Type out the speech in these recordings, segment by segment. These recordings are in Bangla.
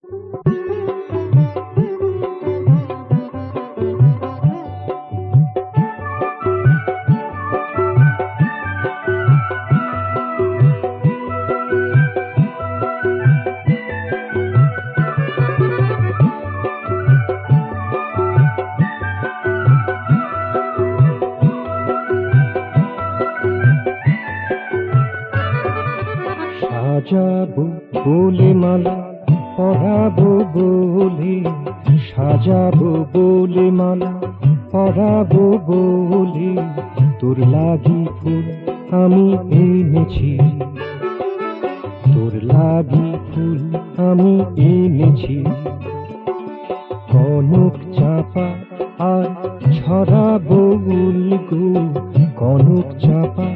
সাজাবো বলে মালা পরাবো বলে, সাজাবো বলে মালা পরাবো বলে, তোর লাগি ফুল আমি এনেছি, তোর লাগি ফুল আমি এনেছি। কনক চাপা আর ছড়াবো উলগো, কনক চাপা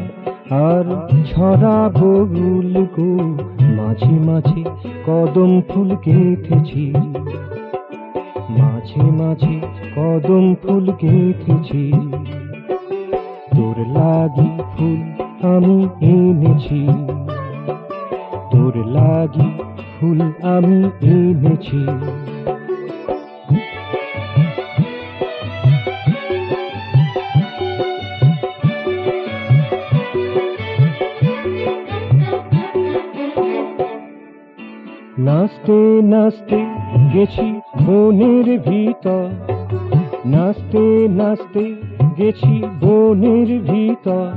আর ছড়াবো উলগো, মাঝে মাঝে কদম ফুল গেঁথেছি, মাঝে মাঝে কদম ফুল গেঁথেছি। তোর লাগি ফুল আমি এনেছি, তোর লাগি ফুল আমি এনেছি। নাচতে নাচতে গেছি বনের ভিতর, নাচতে নাচতে গেছি বনের ভিতর,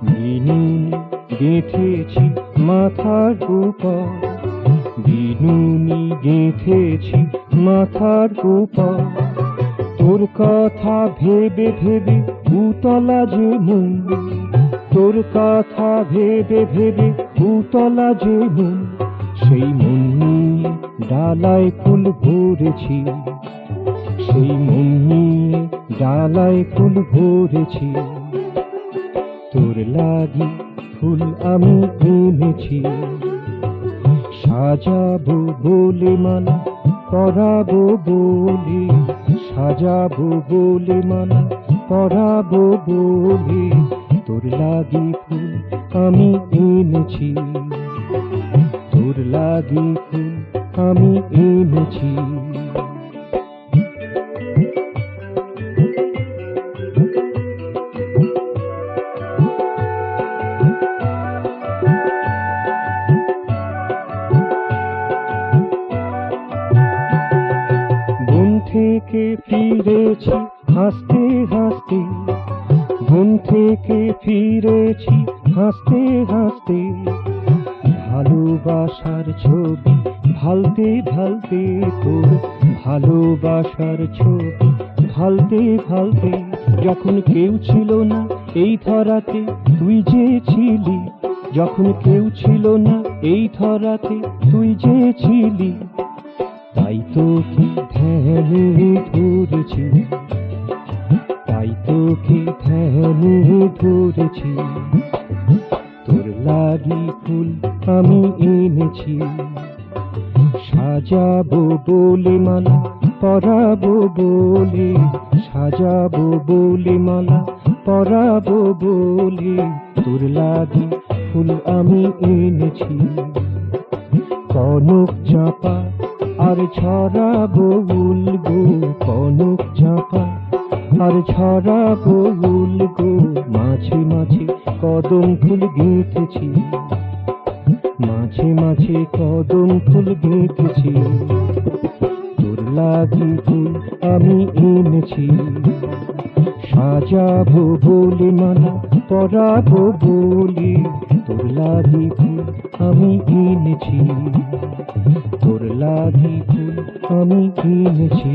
বিনুনি গেঁথেছি মাথার উপর, বিনুনি গেঁথেছি মাথার উপর। তোর কথা ভেবে ভেবে উতলা যে মন, তোর কথা ভেবে ভেবে উতলা যে মন, সেই মন নিয়ে ডালায় ফুল ভরেছি, সেই মন নিয়ে ডালায় ফুল ভরেছি। তোর লাগি ফুল আমি এনেছি, সাজাবো বলে মালা পরাবো বলে, সাজাবো বলে মালা পরাবো বলে, তোর লাগি ফুল আমি এনেছি, তোর লাগি ফুল আমি এনেছি। বন থেকে ফিরেছি হাসতে হাসতে, বন থেকে ফিরেছি হাসতে হাসতে, ভালোবাসার ছবি ভালতে ভালতে, তোর ভালোবাসার ছবি ভালতে ভালতে। যখন কেউ ছিল না এই ধরাতে তুই যে ছিলি, যখন কেউ ছিল না এই ধরাতে তুই যে ছিলি, তাই তোকে ধ্যানে ধরেছি, তাই তোকে ধ্যানে ধরেছি। তোর লাগি ফুল আমি এনেছি, সাজাবো বলে মালা পরাবো বলে, সাজাবো বলে মালা পরাবো বলে, তোর লাগি ফুল আমি এনেছি। কনক চাপা আর ছড়াবো উলগো, কনক চাপা আর ছড়াবো উলগো, মাঝে মাঝে কদম ফুল গেঁথেছি, মাঝে মাঝে কদম ফুল গেঁথেছি। তোর লাগি ফুল আমি এনেছি, সাজাবো বলে মালা পরাবো বলে, তোর লাগি ফুল আমি এনেছি, তোর লাগি ফুল আমি এনেছি।